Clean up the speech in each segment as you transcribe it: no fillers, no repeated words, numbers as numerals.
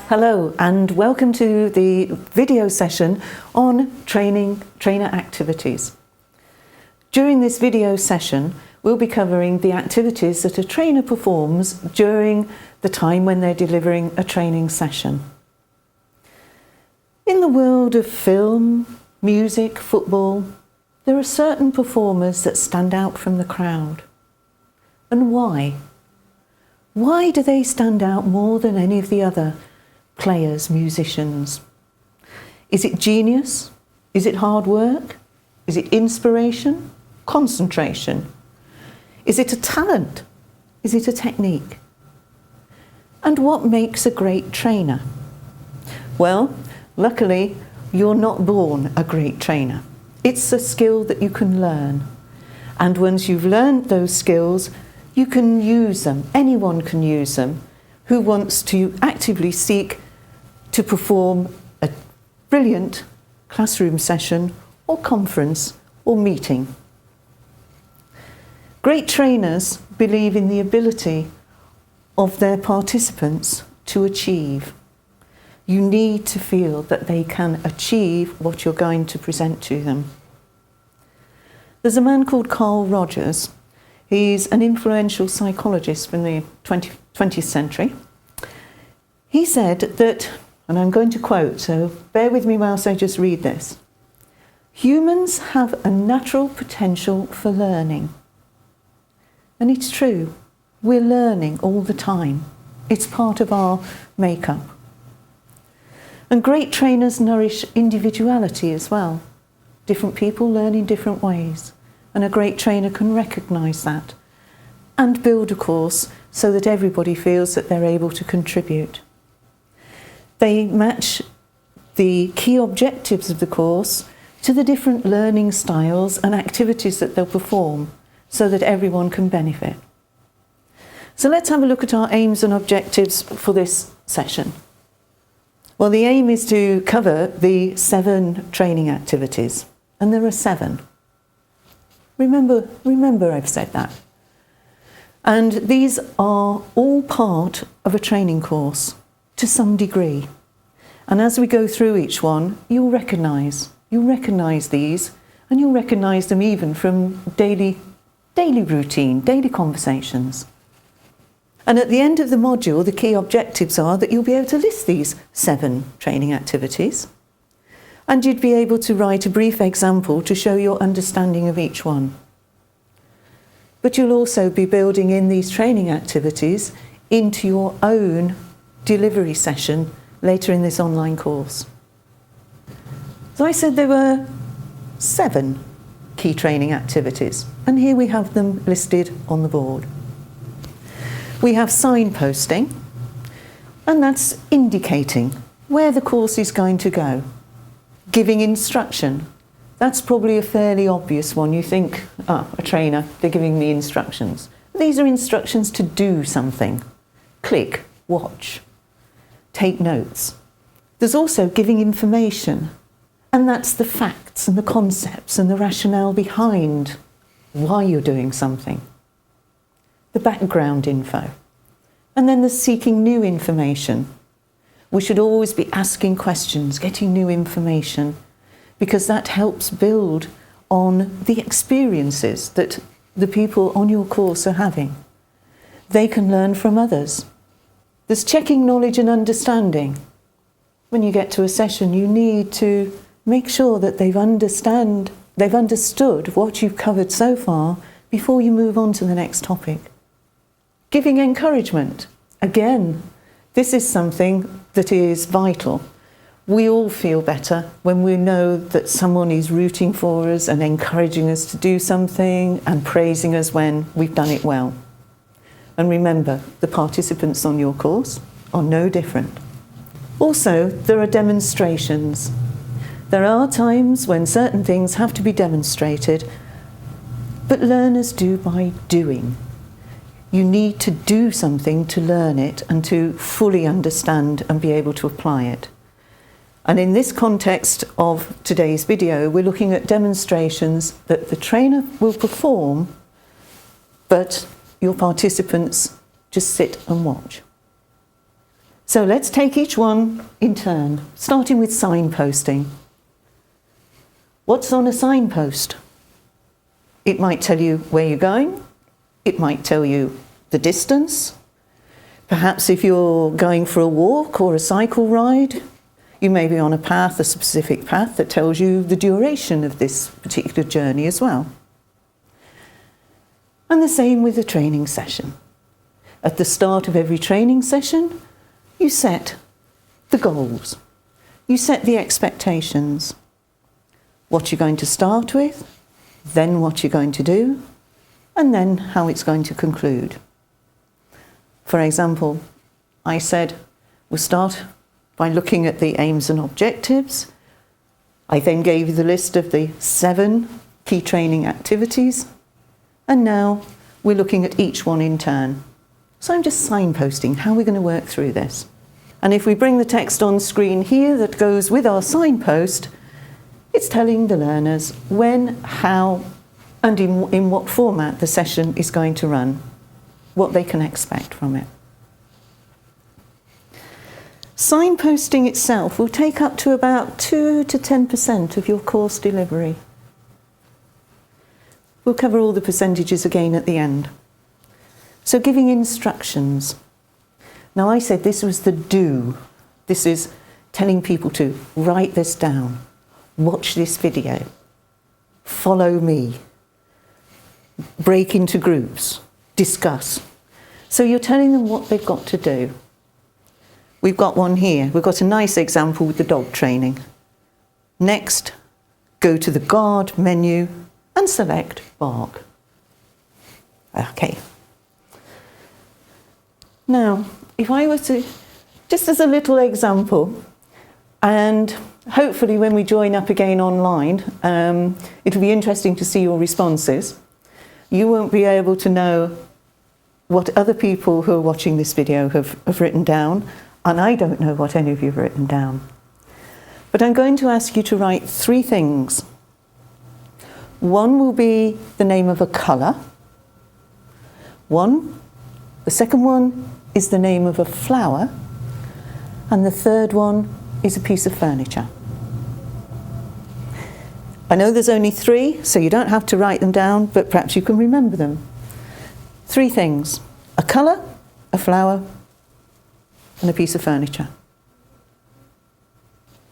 Hello and welcome to the video session on trainer activities. During this video session, we'll be covering the activities that a trainer performs during the time when they're delivering a training session. In the world of film, music, football, there are certain performers that stand out from the crowd. And why? Why do they stand out more than any of the other players, musicians? Is it genius? Is it hard work? Is it inspiration? Concentration? Is it a talent? Is it a technique? And what makes a great trainer? Well, luckily, you're not born a great trainer. It's a skill that you can learn. And once you've learned those skills, you can use them. Anyone can use them who wants to actively seek to perform a brilliant classroom session or conference or meeting. Great trainers believe in the ability of their participants to achieve. You need to feel that they can achieve what you're going to present to them. There's a man called Carl Rogers. He's an influential psychologist from the 20th century. He said that, and I'm going to quote, so bear with me whilst I just read this. Humans have a natural potential for learning. And it's true. We're learning all the time. It's part of our makeup. And great trainers nourish individuality as well. Different people learn in different ways. And a great trainer can recognise that and build a course so that everybody feels that they're able to contribute. They match the key objectives of the course to the different learning styles and activities that they'll perform so that everyone can benefit. So let's have a look at our aims and objectives for this session. Well, the aim is to cover the 7 training activities, and there are 7. Remember I've said that. And these are all part of a training course to some degree. And as we go through each one, you'll recognise these, and you'll recognise them even from daily routine, daily conversations. And at the end of the module, the key objectives are that you'll be able to list these 7 training activities. And you'd be able to write a brief example to show your understanding of each one. But you'll also be building in these training activities into your own delivery session later in this online course. So I said there were 7 key training activities, and here we have them listed on the board. We have signposting, and that's indicating where the course is going to go. Giving instruction, that's probably a fairly obvious one. You think, a trainer, they're giving me instructions. These are instructions to do something. Click, watch, take notes. There's also giving information, and that's the facts and the concepts and the rationale behind why you're doing something. The background info. And then there's seeking new information. We should always be asking questions, getting new information, because that helps build on the experiences that the people on your course are having. They can learn from others. There's checking knowledge and understanding. When you get to a session, you need to make sure that they've understood what you've covered so far before you move on to the next topic. Giving encouragement. Again, this is something that is vital. We all feel better when we know that someone is rooting for us and encouraging us to do something and praising us when we've done it well. And remember, the participants on your course are no different. Also, there are demonstrations. There are times when certain things have to be demonstrated, but learners do by doing. You need to do something to learn it and to fully understand and be able to apply it. And in this context of today's video, we're looking at demonstrations that the trainer will perform, but your participants just sit and watch. So let's take each one in turn, starting with signposting. What's on a signpost? It might tell you where you're going. It might tell you the distance. Perhaps if you're going for a walk or a cycle ride, you may be on a path, a specific path that tells you the duration of this particular journey as well. And the same with the training session. At the start of every training session, you set the goals. You set the expectations. What you're going to start with, then what you're going to do, and then how it's going to conclude. For example, I said we'll start by looking at the aims and objectives. I then gave you the list of the 7 key training activities, and now we're looking at each one in turn. So I'm just signposting how we're going to work through this. And if we bring the text on screen here that goes with our signpost, it's telling the learners when, how, and in what format the session is going to run, what they can expect from it. Signposting itself will take up to about 2 to 10% of your course delivery. We'll cover all the percentages again at the end. So giving instructions. Now I said this was the do. This is telling people to write this down, watch this video, follow me, break into groups, discuss. So you're telling them what they've got to do. We've got one here. We've got a nice example with the dog training. Next, go to the guard menu and select bark. Okay. Now, if I were to, just as a little example, and hopefully when we join up again online, it'll be interesting to see your responses. You won't be able to know what other people who are watching this video have written down, and I don't know what any of you have written down. But I'm going to ask you to write 3 things. One will be the name of a colour. The second one is the name of a flower. And the third one is a piece of furniture. I know there's only 3, so you don't have to write them down, but perhaps you can remember them. 3 things: a colour, a flower, and a piece of furniture.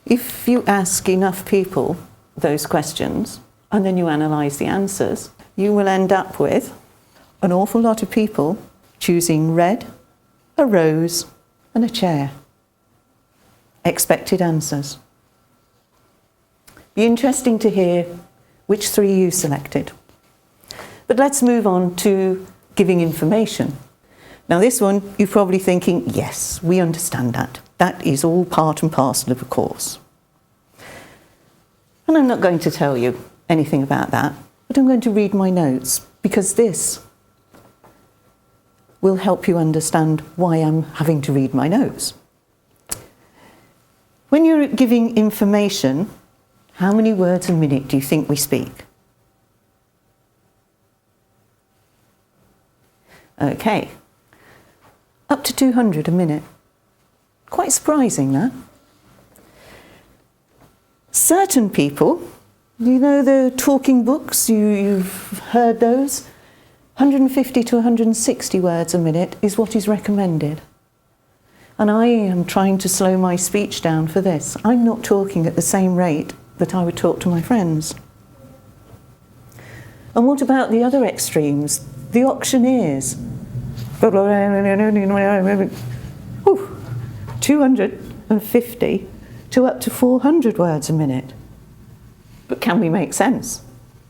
If you ask enough people those questions, and then you analyse the answers, you will end up with an awful lot of people choosing red, a rose, and a chair. Expected answers. Be interesting to hear which 3 you selected. But let's move on to giving information. Now this one, you're probably thinking, yes, we understand that. That is all part and parcel of a course. And I'm not going to tell you anything about that, but I'm going to read my notes, because this will help you understand why I'm having to read my notes. When you're giving information, how many words a minute do you think we speak? Okay. Up to 200 a minute. Quite surprising, that. Certain people, you know the talking books, you've heard those? 150 to 160 words a minute is what is recommended. And I am trying to slow my speech down for this. I'm not talking at the same rate that I would talk to my friends. And what about the other extremes? The auctioneers. 250 to up to 400 words a minute. But can we make sense?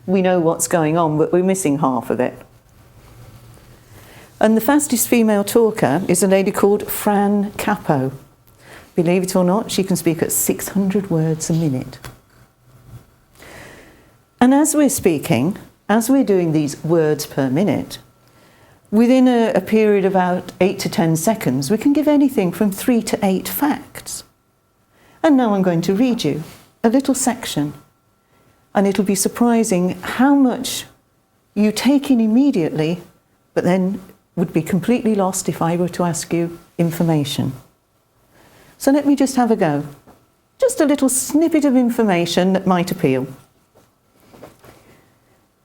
We know what's going on, but we're missing half of it. And the fastest female talker is a lady called Fran Capo. Believe it or not, she can speak at 600 words a minute. And as we're speaking, as we're doing these words per minute, within a period of about 8 to 10 seconds, we can give anything from 3 to 8 facts. And now I'm going to read you a little section, and it'll be surprising how much you take in immediately, but then would be completely lost if I were to ask you information. So let me just have a go. Just a little snippet of information that might appeal.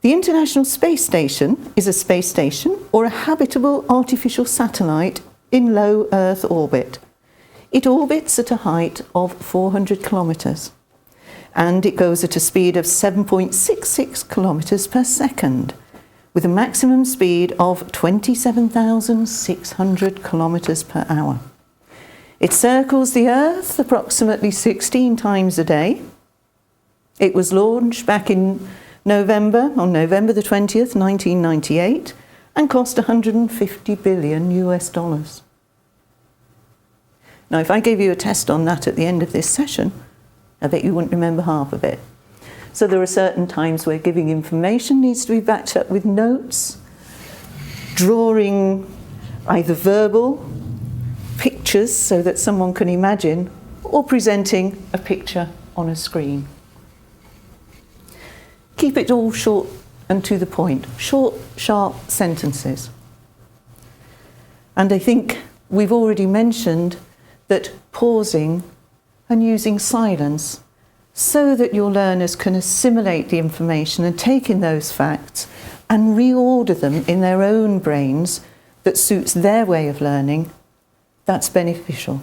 The International Space Station is a space station or a habitable artificial satellite in low Earth orbit. It orbits at a height of 400 kilometres and it goes at a speed of 7.66 kilometres per second with a maximum speed of 27,600 kilometres per hour. It circles the Earth approximately 16 times a day. It was launched back on November the 20th, 1998, and cost $150 billion US. Now, if I gave you a test on that at the end of this session, I bet you wouldn't remember half of it. So there are certain times where giving information needs to be backed up with notes, drawing either verbal pictures so that someone can imagine, or presenting a picture on a screen. Keep it all short and to the point. Short, sharp sentences. And I think we've already mentioned that pausing and using silence so that your learners can assimilate the information and take in those facts and reorder them in their own brains that suits their way of learning, that's beneficial.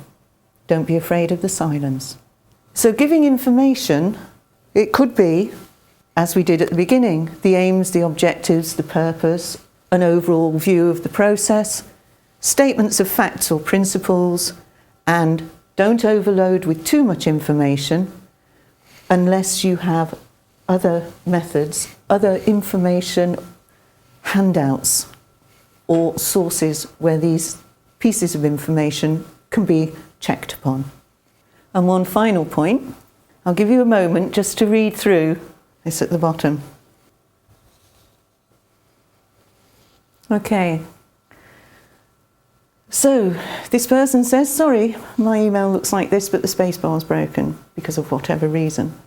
Don't be afraid of the silence. So giving information, it could be, as we did at the beginning, the aims, the objectives, the purpose, an overall view of the process, statements of facts or principles, and don't overload with too much information unless you have other methods, other information handouts or sources where these pieces of information can be checked upon. And one final point, I'll give you a moment just to read through this at the bottom. Okay. So this person says, sorry, my email looks like this, but the spacebar is broken because of whatever reason.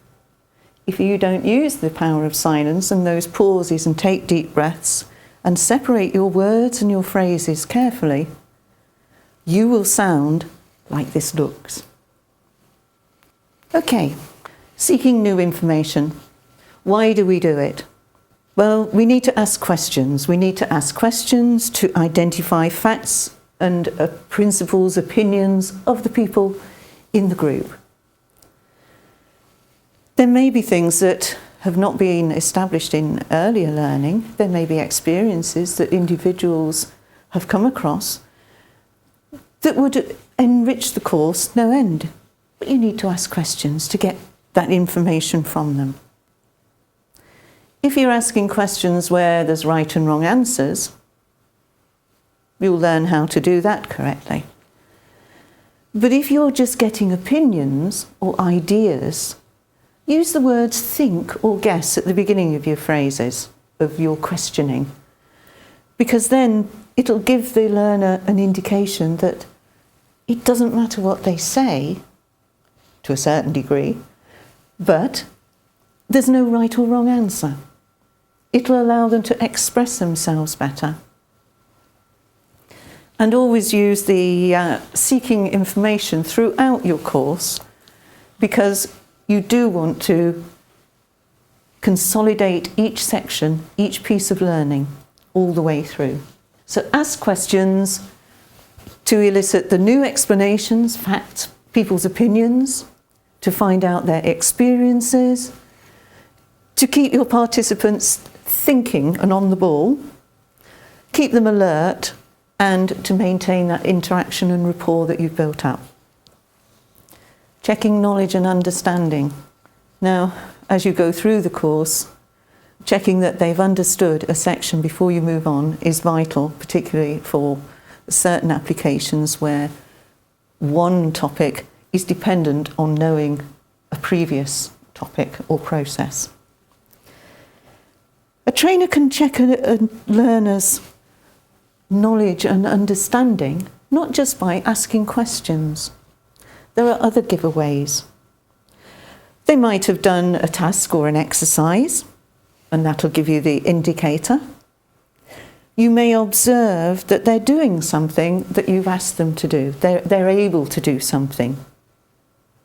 If you don't use the power of silence and those pauses and take deep breaths and separate your words and your phrases carefully, you will sound like this looks. Okay, seeking new information. Why do we do it? Well, we need to ask questions. We need to ask questions to identify facts and principles, opinions of the people in the group. There may be things that have not been established in earlier learning. There may be experiences that individuals have come across that would enrich the course no end. But you need to ask questions to get that information from them. If you're asking questions where there's right and wrong answers, you'll learn how to do that correctly. But if you're just getting opinions or ideas, use the words think or guess at the beginning of your phrases, of your questioning, because then it'll give the learner an indication that it doesn't matter what they say, to a certain degree, but there's no right or wrong answer. It'll allow them to express themselves better. And always use the seeking information throughout your course, because you do want to consolidate each section, each piece of learning, all the way through. So ask questions to elicit the new explanations, facts, people's opinions, to find out their experiences, to keep your participants thinking and on the ball, keep them alert, and to maintain that interaction and rapport that you've built up. Checking knowledge and understanding. Now, as you go through the course, checking that they've understood a section before you move on is vital, particularly for certain applications where one topic is dependent on knowing a previous topic or process. A trainer can check a learner's knowledge and understanding not just by asking questions. There are other giveaways. They might have done a task or an exercise, and that'll give you the indicator. You may observe that they're doing something that you've asked them to do. They're able to do something.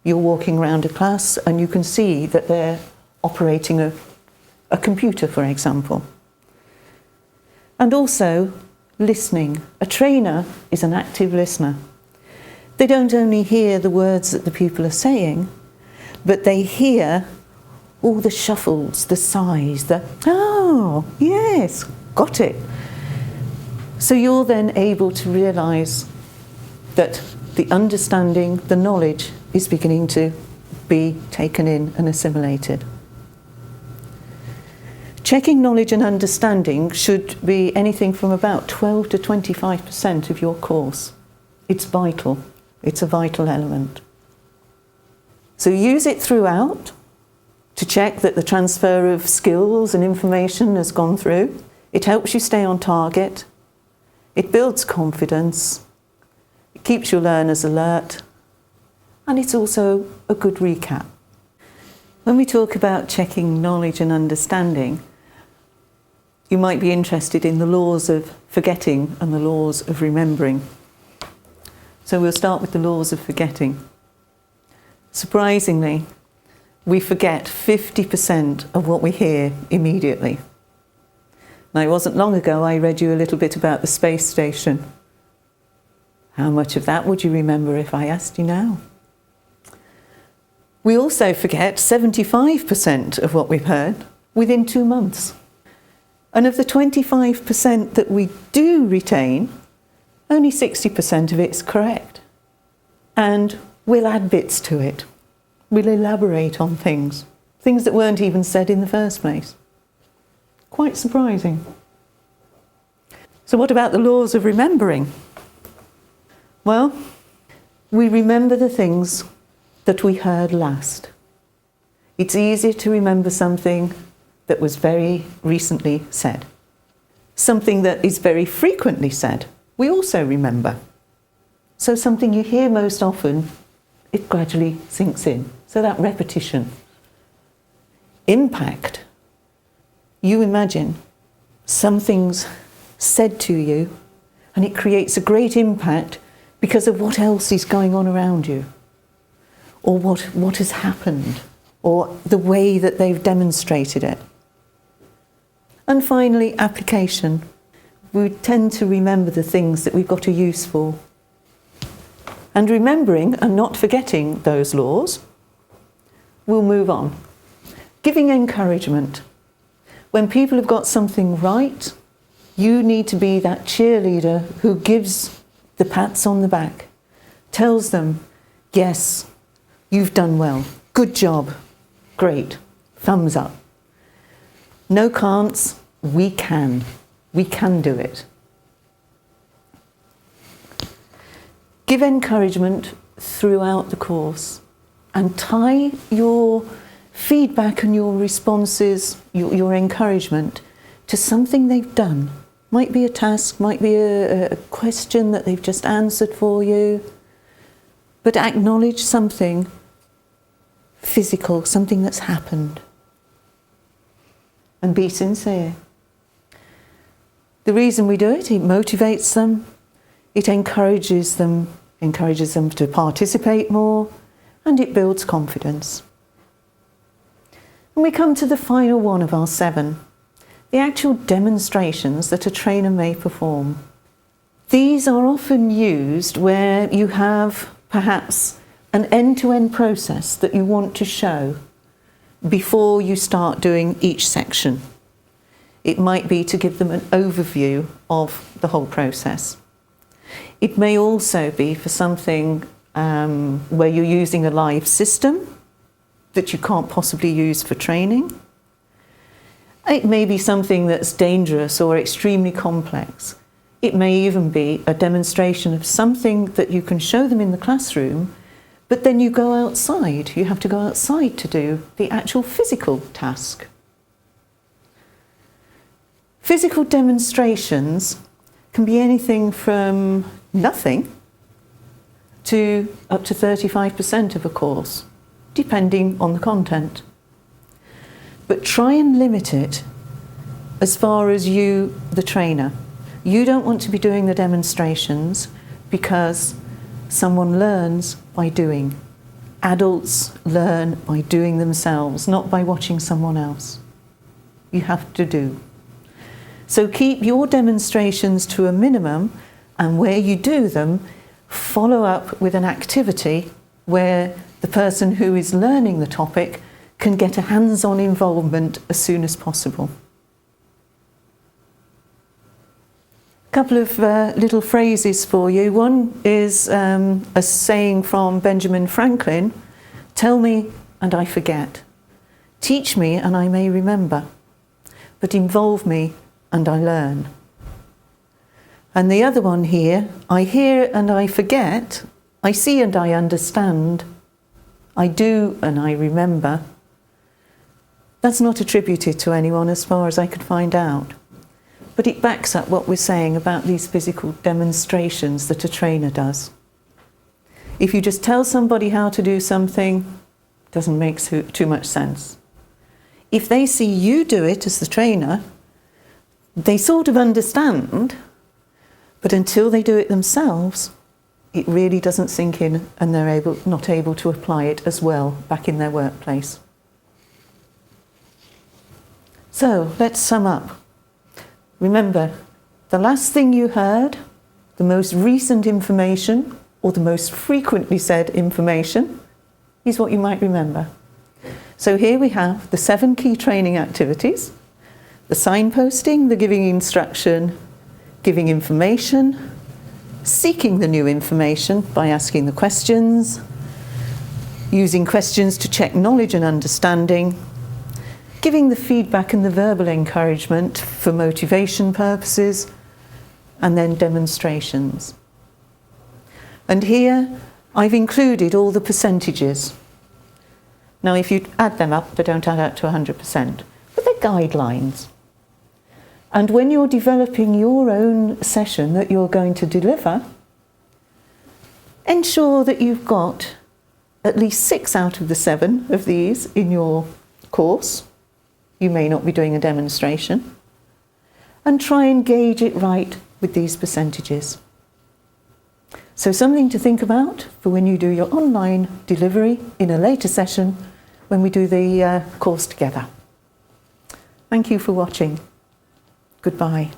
You're walking around a class and you can see that they're operating a computer, for example. And also listening. A trainer is an active listener. They don't only hear the words that the people are saying, but they hear all the shuffles, the sighs, oh, yes, got it. So you're then able to realise that the understanding, the knowledge is beginning to be taken in and assimilated. Checking knowledge and understanding should be anything from about 12 to 25% of your course. It's vital. It's a vital element. So use it throughout to check that the transfer of skills and information has gone through. It helps you stay on target. It builds confidence. It keeps your learners alert. And it's also a good recap. When we talk about checking knowledge and understanding, you might be interested in the laws of forgetting and the laws of remembering. So we'll start with the laws of forgetting. Surprisingly, we forget 50% of what we hear immediately. Now, it wasn't long ago I read you a little bit about the space station. How much of that would you remember if I asked you now? We also forget 75% of what we've heard within 2 months. And of the 25% that we do retain, only 60% of it's correct. And we'll add bits to it. We'll elaborate on things that weren't even said in the first place. Quite surprising. So what about the laws of remembering? Well, we remember the things that we heard last. It's easier to remember something that was very recently said. Something that is very frequently said, we also remember. So something you hear most often, it gradually sinks in. So that repetition. Impact. You imagine something's said to you and it creates a great impact because of what else is going on around you, or what has happened, or the way that they've demonstrated it. And finally, application. We tend to remember the things that we've got a use for. And remembering and not forgetting those laws, we'll move on. Giving encouragement. When people have got something right, you need to be that cheerleader who gives the pats on the back, tells them, yes, you've done well, good job, great, thumbs up. No can'ts, we can do it. Give encouragement throughout the course and tie your feedback and your responses, your encouragement to something they've done. Might be a task, might be a question that they've just answered for you, but acknowledge something physical, something that's happened. And be sincere. The reason we do it motivates them, it encourages them to participate more, and it builds confidence. And we come to the final one of our 7, the actual demonstrations that a trainer may perform. These are often used where you have perhaps an end-to-end process that you want to show before you start doing each section. It might be to give them an overview of the whole process. It may also be for something where you're using a live system that you can't possibly use for training. It may be something that's dangerous or extremely complex. It may even be a demonstration of something that you can show them in the classroom, but then you go outside. You have to go outside to do the actual physical task. Physical demonstrations can be anything from nothing to up to 35% of a course, depending on the content. But try and limit it as far as you, the trainer. You don't want to be doing the demonstrations because someone learns by doing. Adults learn by doing themselves, not by watching someone else. You have to do. So keep your demonstrations to a minimum, and where you do them, follow up with an activity where the person who is learning the topic can get a hands-on involvement as soon as possible. A couple of little phrases for you. One is a saying from Benjamin Franklin: "Tell me and I forget. Teach me and I may remember. But involve me and I learn." And the other one here: "I hear and I forget. I see and I understand. I do and I remember." That's not attributed to anyone as far as I could find out. But it backs up what we're saying about these physical demonstrations that a trainer does. If you just tell somebody how to do something, it doesn't make too much sense. If they see you do it as the trainer, they sort of understand, but until they do it themselves, it really doesn't sink in, and they're not able to apply it as well back in their workplace. So let's sum up. Remember, the last thing you heard, the most recent information, or the most frequently said information, is what you might remember. So here we have the 7 key training activities: the signposting, the giving instruction, giving information, seeking the new information by asking the questions, using questions to check knowledge and understanding, giving the feedback and the verbal encouragement for motivation purposes, and then demonstrations. And here I've included all the percentages. Now if you add them up, they don't add up to 100%, but they're guidelines. And when you're developing your own session that you're going to deliver, ensure that you've got at least 6 out of the 7 of these in your course. You may not be doing a demonstration. And try and gauge it right with these percentages. So something to think about for when you do your online delivery in a later session when we do the course together. Thank you for watching. Goodbye.